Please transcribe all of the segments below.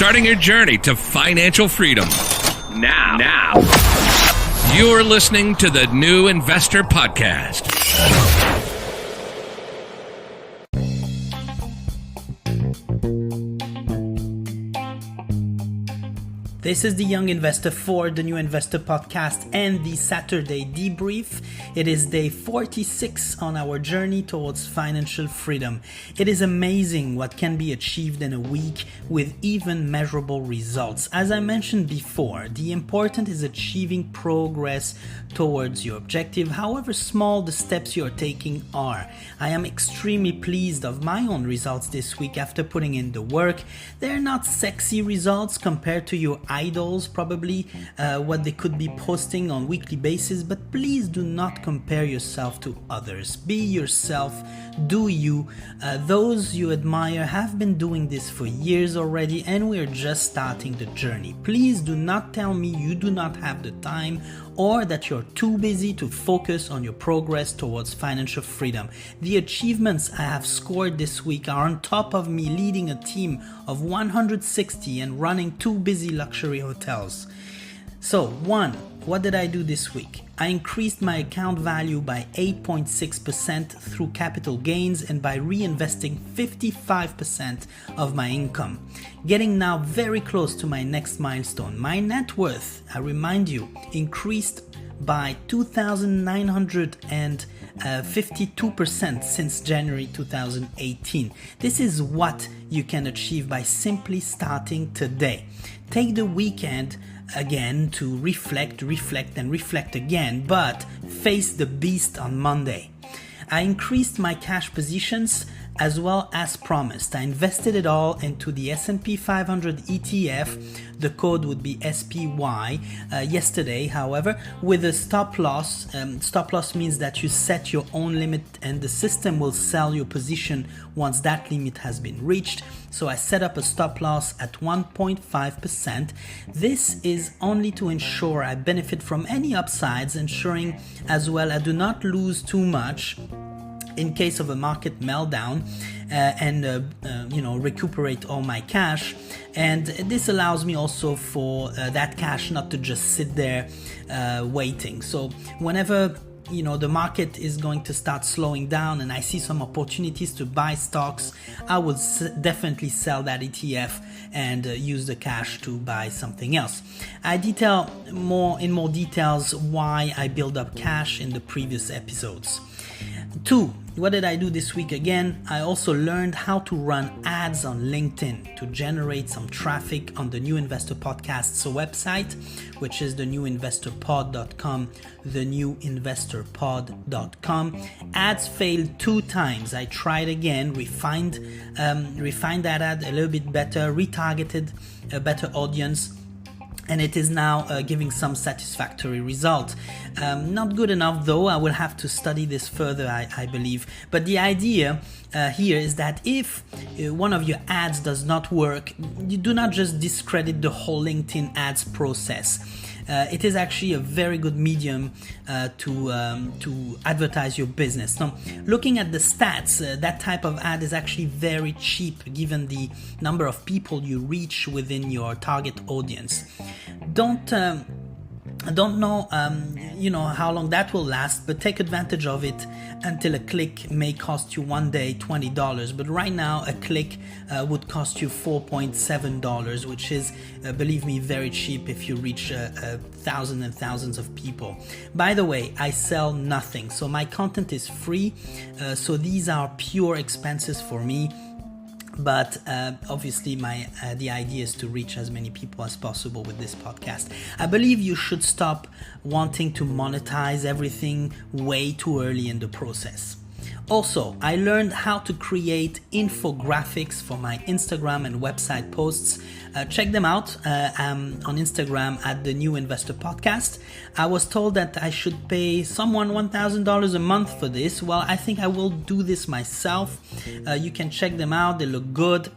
starting your journey to financial freedom. Now, you're listening to the New Investor Podcast. This is the Young Investor for the New Investor Podcast and the Saturday Debrief. It is day 46 on our journey towards financial freedom. It is amazing what can be achieved in a week with even measurable results. As I mentioned before, the important is achieving progress towards your objective, however small the steps you are taking are. I am extremely pleased of my own results this week after putting in the work. They're not sexy results compared to your idols, probably what they could be posting on weekly basis, but please do not compare yourself to others. Be yourself, do you. Those you admire have been doing this for years already, and we're just starting the journey. Please do not tell me you do not have the time or that you're too busy to focus on your progress towards financial freedom. The achievements I have scored this week are on top of me leading a team of 160 and running 2 busy luxury hotels. So, 1. What did I do this week? I increased my account value by 8.6% through capital gains and by reinvesting 55% of my income. Getting now very close to my next milestone. My net worth, I remind you, increased by 2,952% since January 2018. This is what you can achieve by simply starting today. Take the weekend again to reflect again, but face the beast on Monday. I increased my cash positions as well as promised. I invested it all into the S&P 500 ETF. The code would be SPY yesterday, however, with a stop loss. Stop loss means that you set your own limit and the system will sell your position once that limit has been reached. So I set up a stop loss at 1.5%. This is only to ensure I benefit from any upsides, ensuring as well I do not lose too much in case of a market meltdown and recuperate all my cash. And this allows me also for that cash not to just sit there waiting. So whenever the market is going to start slowing down and I see some opportunities to buy stocks, I will definitely sell that ETF and use the cash to buy something else. I detail in more details why I build up cash in the previous episodes. 2. What did I do this week again? I also learned how to run ads on LinkedIn to generate some traffic on the New Investor Podcast's website, which is thenewinvestorpod.com, thenewinvestorpod.com. Ads failed 2 times. I tried again, refined that ad a little bit better, retargeted a better audience, and it is now giving some satisfactory result. Not good enough though, I will have to study this further, I believe. But the idea here is that if one of your ads does not work, you do not just discredit the whole LinkedIn ads process. It is actually a very good medium to advertise your business. Now, looking at the stats, that type of ad is actually very cheap given the number of people you reach within your target audience. I don't know, how long that will last, but take advantage of it until a click may cost you one day $20. But right now, a click would cost you $4.7, which is, believe me, very cheap if you reach thousands and thousands of people. By the way, I sell nothing, so my content is free. So these are pure expenses for me. But obviously the idea is to reach as many people as possible with this podcast. I believe you should stop wanting to monetize everything way too early in the process. Also, I learned how to create infographics for my Instagram and website posts. Check them out on Instagram at the New Investor Podcast. I was told that I should pay someone $1,000 a month for this. Well, I think I will do this myself. You can check them out. They look good.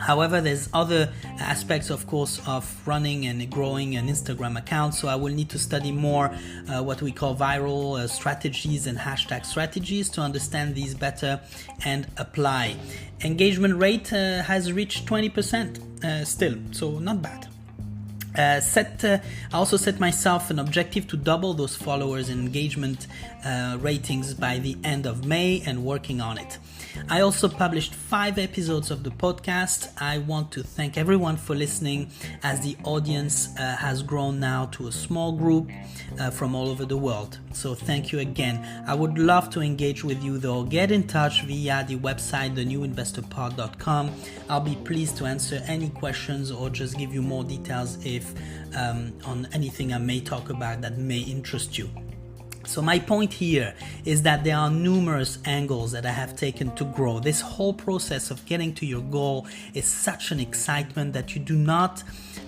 However, there's other aspects, of course, of running and growing an Instagram account. So I will need to study more what we call viral strategies and hashtag strategies to understand these better and apply. Engagement rate has reached 20% still, so not bad. I also set myself an objective to double those followers and engagement ratings by the end of May, and working on it. I also published 5 episodes of the podcast. I want to thank everyone for listening, as the audience has grown now to a small group from all over the world. So thank you again. I would love to engage with you though. Get in touch via the website thenewinvestorpod.com. I'll be pleased to answer any questions or just give you more details if on anything I may talk about that may interest you. So my point here is that there are numerous angles that I have taken to grow. This whole process of getting to your goal is such an excitement that you do not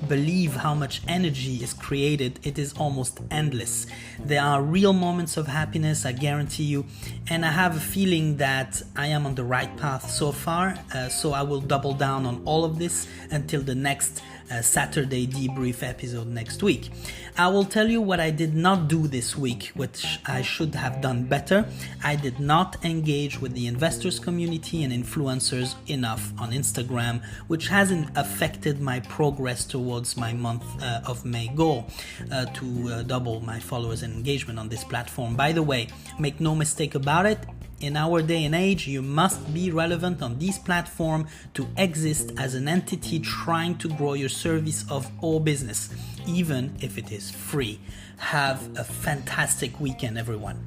believe how much energy is created. It is almost endless. There are real moments of happiness, I guarantee you, and I have a feeling that I am on the right path so far. So I will double down on all of this until the next Saturday Debrief episode next week. I will tell you what I did not do this week, which I should have done better. I did not engage with the investors community and influencers enough on Instagram, which hasn't affected my progress towards my month of May goal to double my followers and engagement on this platform. By the way, make no mistake about it, in our day and age, you must be relevant on this platform to exist as an entity trying to grow your service or business, even if it is free. Have a fantastic weekend, everyone.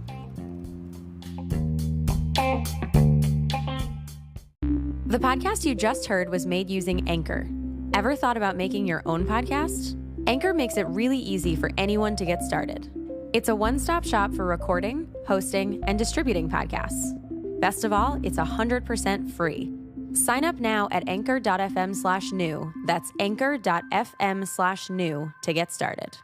The podcast you just heard was made using Anchor. Ever thought about making your own podcast? Anchor makes it really easy for anyone to get started. It's a one-stop shop for recording, hosting, and distributing podcasts. Best of all, it's 100% free. Sign up now at anchor.fm/new. That's anchor.fm/new to get started.